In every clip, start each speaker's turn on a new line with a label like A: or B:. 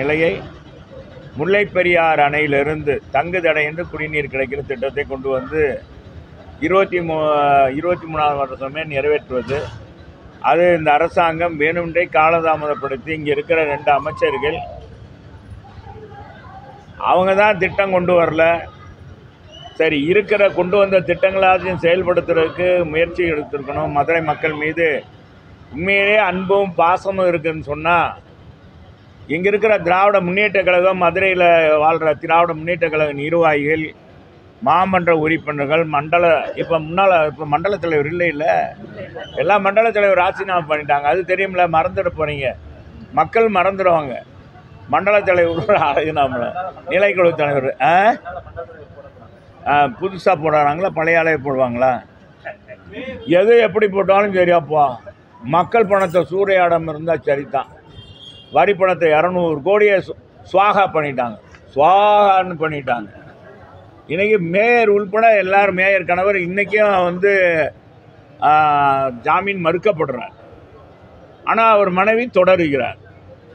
A: நிலையை முல்லை பெரியாறு அணையிலிருந்து தங்கு தடையின்றி குடிநீர் கிடைக்கிற திட்டத்தை கொண்டு வந்து 23வது வருஷமே நிறைவேற்றுவது. அது இந்த அரசாங்கம் வேணுமென்றே காலதாமதப்படுத்தி இங்கே இருக்கிற 2 அமைச்சர்கள் அவங்க தான் திட்டம் கொண்டு வரல. சரி, இருக்கிற கொண்டு வந்த திட்டங்களாச்சும் செயல்படுத்துறதுக்கு முயற்சி எடுத்திருக்கணும். மதுரை மக்கள் மீது உண்மையிலே அன்பும் பாசமும் இருக்குதுன்னு சொன்னால், இங்கே இருக்கிற திராவிட முன்னேற்ற கழகம், மதுரையில் வாழ்கிற திராவிட முன்னேற்ற கழக நிர்வாகிகள், மாமன்ற உறுப்பினர்கள், இப்போ மண்டல தலைவர் இல்லை, எல்லா மண்டல தலைவர் ராஜினாமா பண்ணிட்டாங்க. அது தெரியுமில்ல, மறந்துட போகிறீங்க, மக்கள் மறந்துடுவாங்க. மண்டல தலைவர் ராஜினாமா, நிலைக்குழு தலைவர் புதுசாக போடுறாங்களா, பழைய ஆளைய போடுவாங்களா? எது எப்படி போட்டாலும் சரியாப்பா, மக்கள் பணத்தை சூறையாடாமல் இருந்தால் சரிதான். வரி பணத்தை 200 கோடியை சுவாகா சுவாகான்னு பண்ணிட்டாங்க. இன்றைக்கி மேயர் உள்பட எல்லாரும், மேயர் கணவர் இன்றைக்கும் வந்து ஜாமீன் மறுக்கப்படுறார். ஆனால் அவர் மனைவி தொடருகிறார்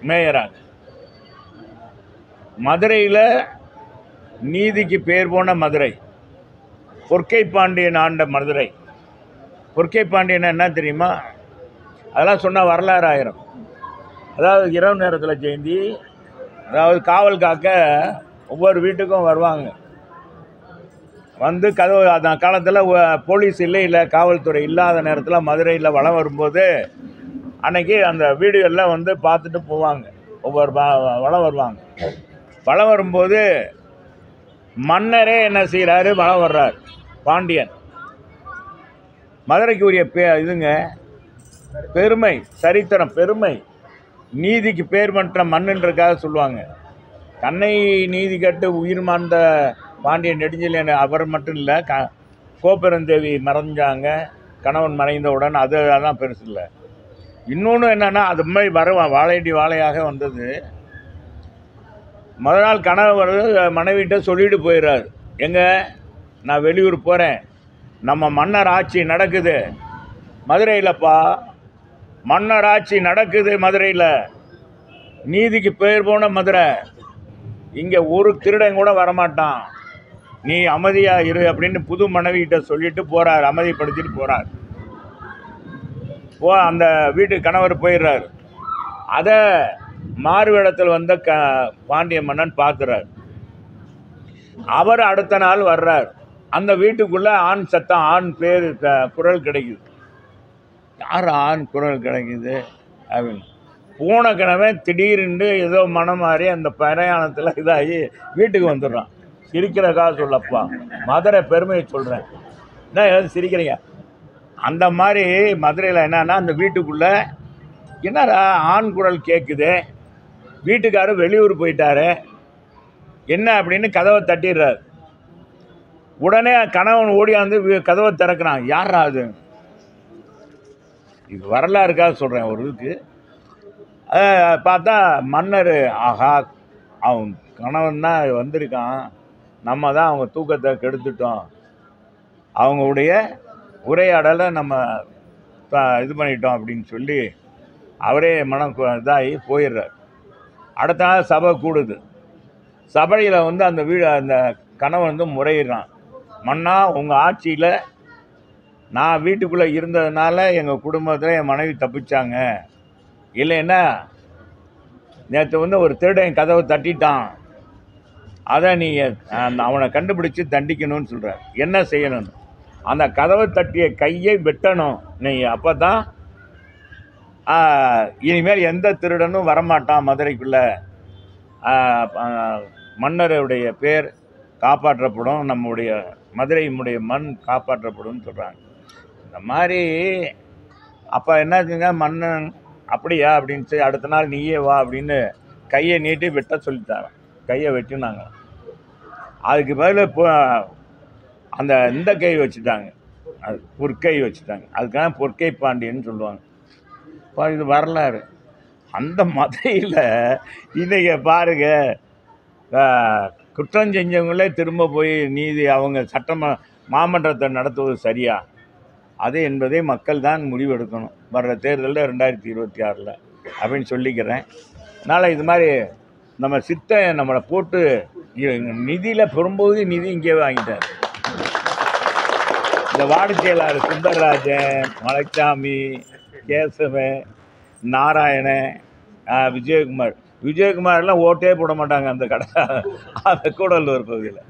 A: மேயராக. மதுரையில் நீதிக்கு பேர் போன மதுரை, பொற்கை பாண்டியன் ஆண்ட மதுரை. பொற்கை பாண்டியன் என்ன தெரியுமா? அதெல்லாம் சொன்னால் வரலாறு ஆயிரம். அதாவது இரவு நேரத்தில் ஜெயந்தி, அதாவது காவல் காக்க ஒவ்வொரு வீட்டுக்கும் வருவாங்க. வந்து கதவு, அந்த காலத்தில் போலீஸ் இல்லை, காவல்துறை இல்லாத நேரத்தில் மதுரையில் வலம் வரும்போது அன்னைக்கு அந்த வீடுகளில் வந்து பார்த்துட்டு போவாங்க. ஒவ்வொரு வலம் வருவாங்க. வலம் வரும்போது மன்னரே என்ன செய்கிறாரு, வலம் வர்றார் பாண்டியன். மதுரைக்கு உரிய இதுங்க பெருமை, சரித்திரம், பெருமை. நீதிக்கு பேர் மற்ற மண்ணுன்றக்காக சொல்லுவாங்க. கண்ணை நீதி கட்டு உயிர் மாண்ட பாண்டியன் நெடுஞ்செழியன் அவர் மட்டும் இல்லை, கோப்பெருந்தேவி மறைஞ்சாங்க, கணவன் மறைந்தவுடன். அதெல்லாம் பெருசு இல்லை. இன்னொன்று என்னென்னா, அது மாதிரி வாழையடி வாழையாக வந்தது. முதல் நாள் கணவர் மனைவிட்ட சொல்லிட்டு போயிடுறாரு, எங்க நான் வெளியூர் போகிறேன், நம்ம மன்னர் ஆட்சி நடக்குது மதுரையிலப்பா, மன்னர் ஆட்சி நடக்குது மதுரையில், நீதிக்கு பேர் போன மதுரை, இங்கே ஒரு திருடன் கூட வரமாட்டான், நீ அமைதியாக இரு அப்படின்னு புது மனைவிகிட்ட சொல்லிட்டு போகிறார், அமைதிப்படுத்திட்டு போகிறார். அந்த வீட்டு கணவர் போயிடுறார். அதை மாறுவேடத்தில் வந்த பாண்டிய மன்னன் பார்க்குறார். அவர் அடுத்த நாள் வர்றார். அந்த வீட்டுக்குள்ளே ஆண் சத்தம், ஆண் பேர் குரல் கிடைக்குது. யார் ஆண் குரல் கிடைக்குது அப்படின்னு போன கிழமை திடீர்னு ஏதோ மனம் மாறி அந்த பிரயாணத்தில் இதாகி வீட்டுக்கு வந்துடுறான். சிரிக்கிறக்காக சொல்லப்பா, மதுரை பெருமையை சொல்கிறேன். என்ன ஏதாவது சிரிக்கிறீங்க? அந்த மாதிரி மதுரையில் என்னன்னா, அந்த வீட்டுக்குள்ளே என்னடா ஆண் குரல் கேட்குது, வீட்டுக்காரர் வெளியூர் போயிட்டாரு என்ன அப்படின்னு கதவை தட்டிடுறார். உடனே கணவன் ஓடியாந்து கதவை திறக்கிறான். யாரா அது? இது வரலாறுக்காக சொல்கிறேன். ஒரு இதுக்கு பார்த்தா மன்னர், ஆஹா அவன் கணவன் தான் வந்திருக்கான், நம்ம தான் அவங்க தூக்கத்தை கெடுத்துட்டோம், அவங்களுடைய உரையாடலை நம்ம இது பண்ணிட்டோம் அப்படின்னு சொல்லி அவரே மனம் இதாகி போயிடுறார். அடுத்த நாள் சபை கூடுது. சபையில் வந்து அந்த அந்த கணவன் வந்து முறையிடுறான், மன்னா உங்கள் ஆட்சியில் நான் வீட்டுக்குள்ளே இருந்ததுனால எங்கள் குடும்பத்தில் என் மனைவி தப்பிச்சாங்க, இல்லைன்னா நேற்று வந்து ஒரு திருடன் கதவை தட்டிட்டான், அதை நீங்கள் அவனை கண்டுபிடிச்சி தண்டிக்கணும்னு சொல்கிறார். என்ன செய்யணும்? அந்த கதவை தட்டிய கையை வெட்டணும் நீ, அப்போ தான் இனிமேல் எந்த திருடனும் வரமாட்டான் மதுரைக்குள்ளே, மன்னருடைய பேர் காப்பாற்றப்படும், நம்முடைய மதுரையினுடைய மண் காப்பாற்றப்படும் சொல்கிறாங்க. இந்த மாதிரி அப்போ என்னாச்சுங்க, மன்னன் அப்படியா அப்படின்னு சொல்லி அடுத்த நாள் நீயே வா அப்படின்னு கையை நீட்டி வெட்ட சொல்லிட்டாங்க. கையை வெட்டினாங்க. அதுக்கு பதில் அந்த இந்த கை வச்சுட்டாங்க, அது பொற்கை வச்சுட்டாங்க. அதுக்காக பொற்கை பாண்டியன்னு சொல்லுவாங்க. இப்போ இது வரலாறு. அந்த மதுரையில் இன்றைக்கி பாருங்க, குற்றம் செஞ்சவங்களே திரும்ப போய் நீதி அவங்க மாமன்றத்தை நடத்துவது சரியா? அது என்பதை மக்கள் தான் முடிவெடுக்கணும் வர்ற தேர்தலில் 2026 அப்படின்னு சொல்லிக்கிறேன். அதனால் இது மாதிரி நம்ம சித்தை நம்மளை போட்டு நிதியில் பெரும்போது நிதி இங்கே வாங்கிட்டார். இந்த வார்டு செயலாளர் சுந்தரராஜன், மலைச்சாமி, கேசவன், நாராயணன், விஜயகுமார்லாம் ஓட்டே போட மாட்டாங்க அந்த கடை, அந்த கூடலூர் பகுதியில்.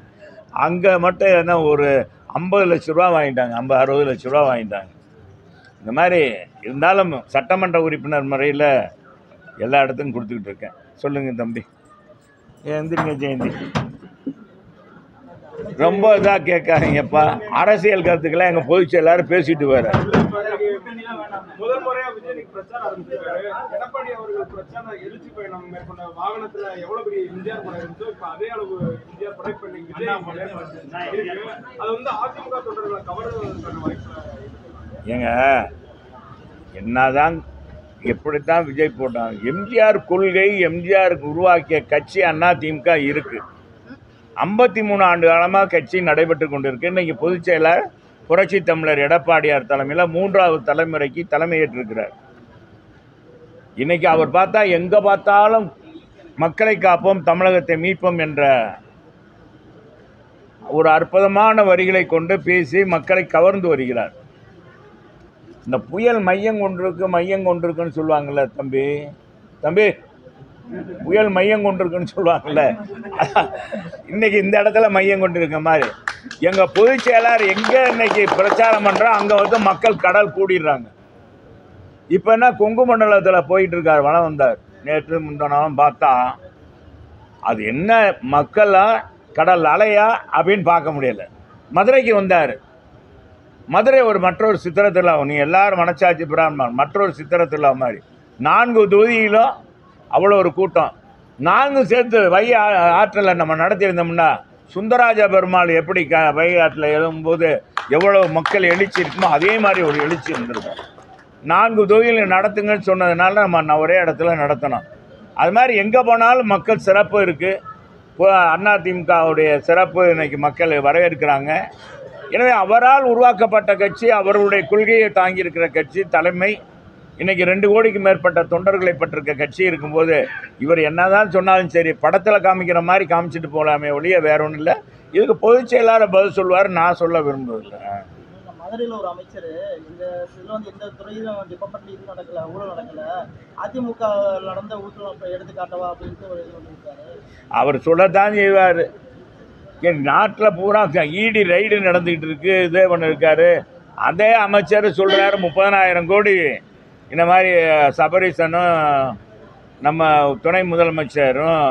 A: அங்கே மட்டும் என்ன ஒரு 50 லட்ச ரூபா வாங்கிட்டாங்க, 50-60 லட்ச ரூபா வாங்கிட்டாங்க. இந்த மாதிரி இருந்தாலும் சட்டமன்ற உறுப்பினர் முறையில் எல்லா இடத்துக்கும் கொடுத்துக்கிட்டு இருக்கேன். சொல்லுங்கள் தம்பி. எந்திரிங்க ஜெயந்தி. ரொம்ப இதாக கேட்காதீங்கப்பா. அரசியல் கருத்துக்கெல்லாம் எங்கள் பொதுச் செயலாளர் பேசிட்டு வர.
B: முதல் முறையா விஜய் பிரச்சாரம் ஆரம்பிச்சிருக்காரு. எடப்பாடி அவர்கள் பிரச்சார எழுச்சி பயணம் மேற்கொண்ட வாகனத்துல எவ்வளவு பெரிய எம்ஜிஆர் படம் இருந்துச்சோ இப்ப அதே அளவு எம்ஜிஆர் படைப்பள்ளி விஜய் அது வந்து அதிமுக தொண்டர்களை கவர்வதற்கான வாய்ப்பு.
A: ஏங்க என்னதான் எப்படித்தான் விஜய் போட்டாங்க, எம்ஜிஆர் கொள்கை, எம்ஜிஆர் உருவாக்கிய கட்சி அதிமுக இருக்கு. 53 ஆண்டு காலமாக கட்சி நடைபெற்று கொண்டிருக்கு. இன்னைக்கு பொதுச் செயலர் புரட்சி தமிழர் எடப்பாடியார் தலைமையில் 3வது தலைமுறைக்கு தலைமையேற்றிருக்கிறார். இன்னைக்கு அவர் பார்த்தா எங்கே பார்த்தாலும் மக்களை காப்போம், தமிழகத்தை மீட்போம் என்ற ஒரு அற்புதமான வரிகளை கொண்டு பேசி மக்களை கவர்ந்து வருகிறார். இந்த புயல் மையம் கொண்டிருக்குன்னு சொல்லுவாங்கள்ல தம்பி, புயல் மையம் கொண்டிருக்குன்னு சொல்லுவாங்கள்ல, இன்னைக்கு இந்த இடத்துல மையம் கொண்டிருக்க மாதிரி எங்கள் பொதுச் செயலாளர் எங்கே இன்னைக்கு பிரச்சாரம் பண்ணுறோம் அங்கே வந்து மக்கள் கடல் கூடிடுறாங்க. இப்போ என்ன கொங்கு மண்டலத்தில் போயிட்டு இருக்கார், வளம் வந்தார். நேற்று முந்தானாலும் பார்த்தா அது என்ன மக்களா கடல் அலையா அப்படின்னு பார்க்க முடியல. மதுரைக்கு வந்தார். மதுரை மற்றொரு சித்திரத்தில் நீ எல்லாரும் மனச்சாட்சி பிராமணன் மற்றொரு சித்திரத்தில் மாதிரி 4 தொகுதியிலும் அவ்வளோ ஒரு கூட்டம். 4 சேர்த்து வைகை ஆற்றில் நம்ம நடத்தியிருந்தோம்னா சுந்தராஜ பெருமாள் எப்படி வைகை ஆற்றில் எழுதும்போது எவ்வளோ மக்கள் எழுச்சி இருக்குமோ அதே மாதிரி ஒரு எழுச்சி இருந்திருக்கும். 4 தொகுதியில் நடத்துங்கன்னு சொன்னதுனால நம்ம ஒரே இடத்துல நடத்தணும். அது மாதிரி எங்கே போனாலும் மக்கள் சிறப்பு இருக்குது. அதிமுகவுடைய சிறப்பு இன்னைக்கு மக்கள் வரவேற்கிறாங்க. எனவே அவரால் உருவாக்கப்பட்ட கட்சி, அவர்களுடைய கொள்கையை தாங்கியிருக்கிற கட்சி, தலைமை இன்றைக்கி 2 கோடிக்கு மேற்பட்ட தொண்டர்களை பெற்றிருக்க கட்சி இருக்கும்போது இவர் என்னதான் சொன்னாலும் சரி படத்தில் காமிக்கிற மாதிரி காமிச்சிட்டு போகலாமே ஒழிய வேற ஒன்றும் இல்லை. இதுக்கு பொதுச் செயலாளர் பதில் சொல்லுவார், நான் சொல்ல விரும்புவதில்லை.
C: மதுரையில் ஒரு அமைச்சர் எந்த துறையிலும் டிபார்ட்மெண்ட் இது நடக்கல, ஊழல் நடக்கல, அதிமுக நடந்த ஊழல் எடுத்துக்காட்டவா அப்படின்ட்டு ஒரு இது வந்துருக்காரு.
A: அவர் சொல்லத்தான் செய்வார். என் நாட்டில் பூரா ஈடி ரைடு நடந்துக்கிட்டு இருக்கு, இதே பண்ணிருக்காரு. அதே அமைச்சர் சொல்கிறாரு 30,000 கோடி இந்த மாதிரி சபரீசனும் நம்ம துணை முதலமைச்சரும்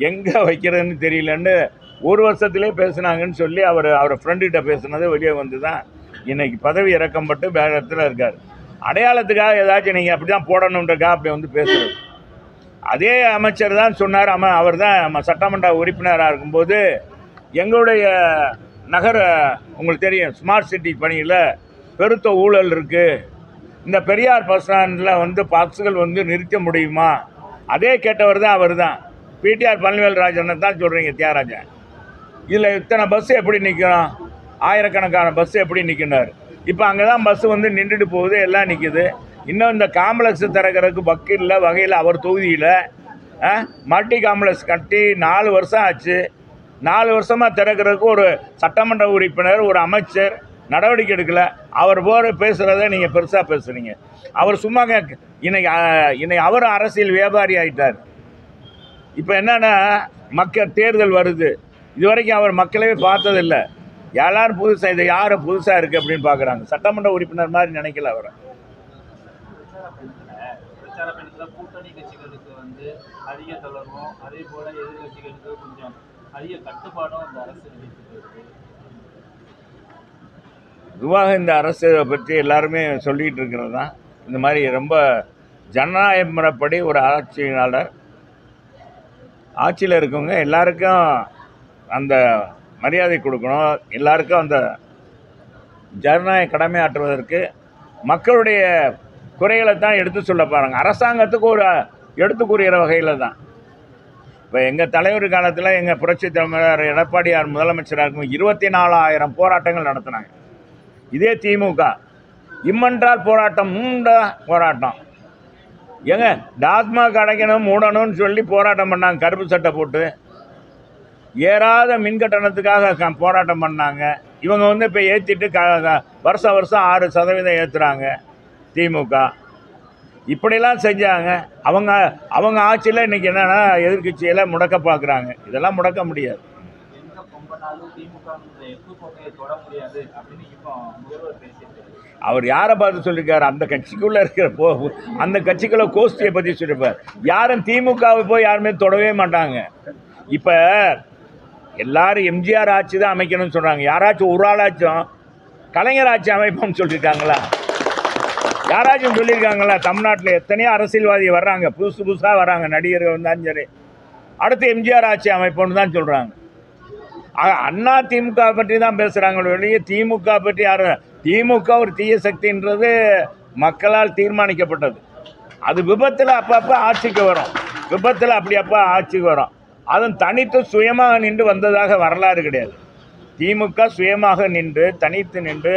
A: எங்கே வைக்கிறதுன்னு தெரியலன்னு 1 வருஷத்துலேயே பேசுனாங்கன்னு சொல்லி அவர் ஃப்ரெண்டுகிட்ட பேசுனது வெளியே வந்து தான் இன்றைக்கி பதவி இறக்கப்பட்டு வேகத்தில் இருக்கார். அடையாளத்துக்காக ஏதாச்சும் நீங்கள் அப்படி தான் போடணுன்றக்காக அப்படி வந்து பேசுகிறது. அதே அமைச்சர் தான் சொன்னார். அவர் தான் நம்ம சட்டமன்ற உறுப்பினராக இருக்கும்போது எங்களுடைய நகர உங்களுக்கு தெரியும் ஸ்மார்ட் சிட்டி பணியில் பெருத்த ஊழல் இருக்குது, இந்த பெரியார் பஸ் ஸ்டாண்டில் வந்து பஸ்ஸுகள் வந்து நிறுத்த முடியுமா, அதே கேட்டவர் தான் அவர் தான். பிடிஆர் பழனிவேல்ராஜனை தான் சொல்கிறீங்க தியாகராஜன். இதில் இத்தனை பஸ்ஸு எப்படி நிற்கணும், ஆயிரக்கணக்கான பஸ்ஸு எப்படி நிற்கினார். இப்போ அங்கே தான் பஸ்ஸு வந்து நின்றுட்டு போகுது, எல்லாம் நிற்கிது. இன்னும் இந்த காம்ப்ளெக்ஸ் திறக்கிறதுக்கு வக்கீலில் வகையில் அவர் தொகுதியில் மல்டி காம்ப்ளெக்ஸ் கட்டி 4 வருஷம் ஆச்சு. 4 வருஷமாக திறக்கிறதுக்கு ஒரு சட்டமன்ற உறுப்பினர், ஒரு அமைச்சர் நடவடிக்கை எடுக்கலை. அவர் பேசுகிறத நீங்கள் பெருசாக பேசுகிறீங்க. அவர் சும்மா இன்னைக்கு அவர் அரசியல் வியாபாரி ஆகிட்டார். இப்போ என்னென்னா மக்கள் தேர்தல் வருது, இதுவரைக்கும் அவர் மக்களவே பார்த்ததில்லை. எல்லாரும் புதுசாக இதை யார் புதுசாக இருக்குது அப்படின்னு பார்க்குறாங்க. சட்டமன்ற உறுப்பினர் மாதிரி நினைக்கல அவரை.
D: பிரச்சார பயணத்தில் கூட்டணி கட்சிகளுக்கு வந்து அதிக தளர்வும், அதே போல எதிர்கட்சிகளுக்கு கொஞ்சம் அதிக கட்டுப்பாடும் இந்த அரசு விதித்திருக்கு.
A: பொதுவாக இந்த அரசை பற்றி எல்லாருமே சொல்லிகிட்டு இருக்கிறது தான். இந்த மாதிரி ரொம்ப ஜனநாயக முறைப்படி ஒரு ஆட்சியாளர் ஆட்சியில் இருக்கவங்க எல்லாருக்கும் அந்த மரியாதை கொடுக்கணும், எல்லாருக்கும் அந்த ஜனநாயக கடமை ஆற்றுவதற்கு மக்களுடைய குறைகளை தான் எடுத்து சொல்ல பாருங்க. அரசாங்கத்துக்கு ஒரு எடுத்துக்கூறுகிற வகையில் தான். இப்போ எங்கள் தலைவர் காலத்தில் எங்கள் புரட்சி தலைவர் எடப்பாடியார் முதலமைச்சராக இருக்கும் 24,000 போராட்டங்கள் நடத்தினாங்க. இதே திமுக இம்மென்றால் போராட்டம் போராட்டம் ஏங்க டாஸ்மாக் அடைக்கணும் மூடணும்னு சொல்லி போராட்டம் பண்ணாங்க, கருப்பு சட்டை போட்டு ஏறாத மின் கட்டணத்துக்காக போராட்டம் பண்ணாங்க. இவங்க வந்து இப்போ ஏற்றிட்டு வருஷம் 6% ஏற்றுறாங்க திமுக. இப்படிலாம் செஞ்சாங்க. அவங்க ஆட்சியில் இன்றைக்கி என்னென்னா எதிர்கட்சியெல்லாம் முடக்க பார்க்குறாங்க. இதெல்லாம் முடக்க முடியாது.
D: எங்க பொம்பனாலும் திமுக எக்கு கோட்டையை தொட முடியாது அப்படின்னு இப்போ முதல்வர் பேசியிருக்காரு.
A: அவர் யாரை பார்த்து சொல்லியிருக்காரு? அந்த கட்சிக்குள்ளே இருக்கிற அந்த கட்சிக்குள்ள கோஷ்டியை பற்றி சொல்லியிருப்பார். யாரும் திமுகவை போய் யாருமே தொடவே மாட்டாங்க. இப்போ எல்லாரும் எம்ஜிஆர் ஆட்சி தான் அமைக்கணும்னு சொல்கிறாங்க. யாராச்சும் ஒரு ஆளாச்சும் கலைஞர் ஆட்சி அமைப்போம்னு சொல்லியிருக்காங்களா? யாராச்சும் சொல்லியிருக்காங்களா? தமிழ்நாட்டில் எத்தனையோ அரசியல்வாதி வர்றாங்க, புதுசாக வராங்க, நடிகர்கள் வந்தாலும் சரி, அடுத்து எம்ஜிஆர் ஆட்சி அமைப்போம்னு தான் சொல்கிறாங்க. அண்ணா திமுக பற்றி தான் பேசுகிறாங்க வெளியே திமுக பற்றி யாரும். திமுக ஒரு தீய சக்தின்றது மக்களால் தீர்மானிக்கப்பட்டது. அது விபத்தில் அப்பப்போ ஆட்சிக்கு வரும், விபத்தில் அப்படி அப்போ ஆட்சிக்கு வரும். அதுவும் தனித்து சுயமாக நின்று வந்ததாக வரலாறு கிடையாது. திமுக சுயமாக நின்று தனித்து நின்று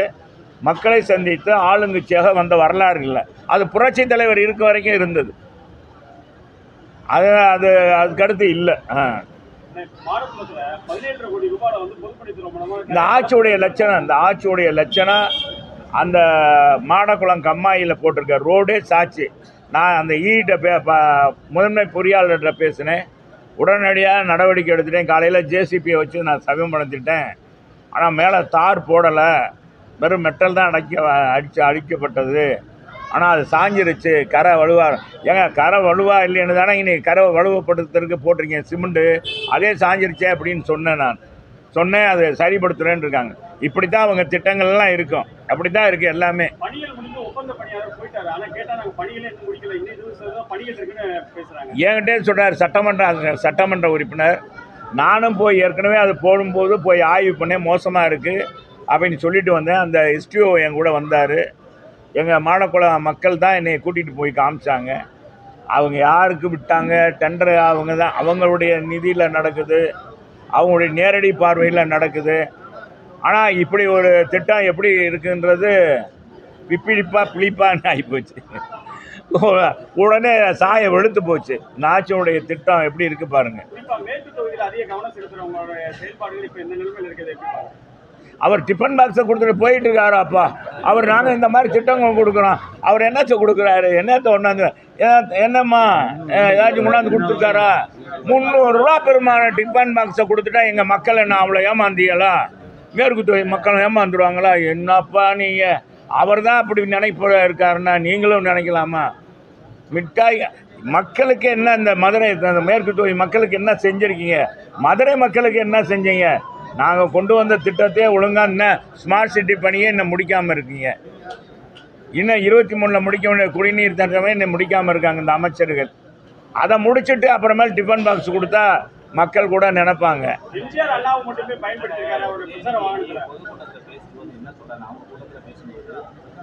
A: மக்களை சந்தித்து ஆளுங்கட்சியாக வந்த வரலாறு இல்லை. அது புரட்சி தலைவர் இருக்க வரைக்கும் இருந்தது. அதுக்கடுத்து இல்லை. இந்த ஆட்சியுடைய லட்சணம் அந்த மாடக்குளம் கம்மாயில் போட்டிருக்க ரோடே சாட்சி. நான் அந்த முதன்மை பொறியாளர்கிட்ட பேசினேன். உடனடியாக நடவடிக்கை எடுத்துட்டேன். காலையில் ஜேசிபியை வச்சு நான் சமீபடுத்திட்டேன். ஆனால் மேலே தார் போடலை, வெறும் மெட்டல் தான் அடிக்கப்பட்டது. ஆனால் அது சாஞ்சிருச்சு, கரை வலுவா. ஏங்க கரை வலுவா இல்லைன்னு தானே இன்னைக்கு கரை வலுவப்படுத்துறதுக்கு போட்டிருக்கேன் சிமெண்ட்டு, அதே சாஞ்சிருச்சே அப்படின்னு சொன்னேன். அதை சரிப்படுத்துகிறேன்னு இருக்காங்க. இப்படி தான் அவங்க திட்டங்கள்லாம் இருக்கும். அப்படி தான் இருக்குது எல்லாமே. என்கிட்டே சொல்கிறார் சட்டமன்ற உறுப்பினர். நானும் போய் ஏற்கனவே அது போடும்போது போய் ஆய்வு பண்ணேன், மோசமாக இருக்குது அப்படின்னு சொல்லிட்டு வந்தேன். அந்த எஸ்டிஓ என் கூட வந்தார். எங்கள் மாடக்குளம் மக்கள் தான் என்னை கூட்டிகிட்டு போய் காமிச்சாங்க. அவங்க யாருக்கு விட்டாங்க டெண்டர், அவங்க தான் அவங்களுடைய நிதியில் நடக்குது, அவங்களுடைய நேரடி பார்வையில் நடக்குது. ஆனால் இப்படி ஒரு திட்டம் எப்படி இருக்குன்றது பிழிப்பான்னு ஆகிப்போச்சு. உடனே சாய வெளுத்து போச்சு. நாச்சியோடைய திட்டம் எப்படி இருக்கு பாருங்க. அவர் டிஃபன் பாக்ஸை கொடுத்துட்டு போயிட்டு இருக்காரு. அப்பா அவர் நாங்கள் இந்த மாதிரி திட்டங்கள் கொடுக்குறோம். அவர் என்னத்தை கொடுக்குறாரு? என்னத்தை ஒன்றாந்து என்னம்மா ஏதாச்சும் கொண்டாந்து கொடுத்துருக்காரா? 300 ரூபா பெருமான டிஃபன் பாக்ஸை கொடுத்துட்டா எங்கள் மக்கள் என்ன அவ்வளோ ஏமாந்தியலா? மேற்கு தொழில் மக்கள் ஏமாந்துருவாங்களா? என்னப்பா நீங்கள் அவர் தான் அப்படி நினைப்ப இருக்காருன்னா நீங்களும் நினைக்கலாமா? மிட்டாய் மக்களுக்கு என்ன, இந்த மதுரை இந்த மேற்கு தொழில் மக்களுக்கு என்ன செஞ்சுருக்கீங்க? மதுரை மக்களுக்கு என்ன செஞ்சீங்க? நாங்கள் கொண்டு வந்த திட்டத்தையே ஒழுங்காக இன்னும் ஸ்மார்ட் சிட்டி பணியே இன்னும் முடிக்காமல் இருக்கீங்க. இன்னும் 23 முடிக்க வேண்டிய குடிநீர் திட்டமே இன்னும் முடிக்காமல் இருக்காங்க இந்த அமைச்சர்கள். அதை முடிச்சுட்டு அப்புறமேல் டிஃபன் பாக்ஸ் கொடுத்தா மக்கள் கூட நினைப்பாங்க.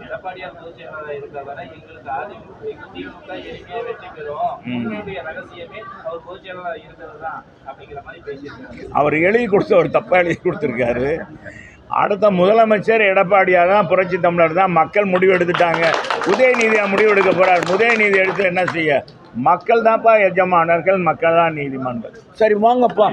D: எடப்பாடியார் பொதுச் செயலாளர் இருக்கிறவரை எங்களுக்கு திமுக எளிமையாக வெற்றி பெறும், ரகசியமே அவர் பொதுச் செயலாளர் இருக்கிறது தான் அப்படிங்கிற மாதிரி பேசியிருக்காரு.
A: அவர் எழுதி கொடுத்து ஒரு தப்பாக எழுதி கொடுத்துருக்காரு. அடுத்த முதலமைச்சர் எடப்பாடியாக தான், புரட்சி தமிழர் தான். மக்கள் முடிவு எடுத்துட்டாங்க. உதயநிதியாக முடிவு எடுக்க போகிறார். உதயநிதி எடுத்து என்ன செய்ய? மக்கள் தான்ப்பா எஜமானர்கள், மக்கள் தான் நீதிமன்றம். சரி வாங்கப்பா.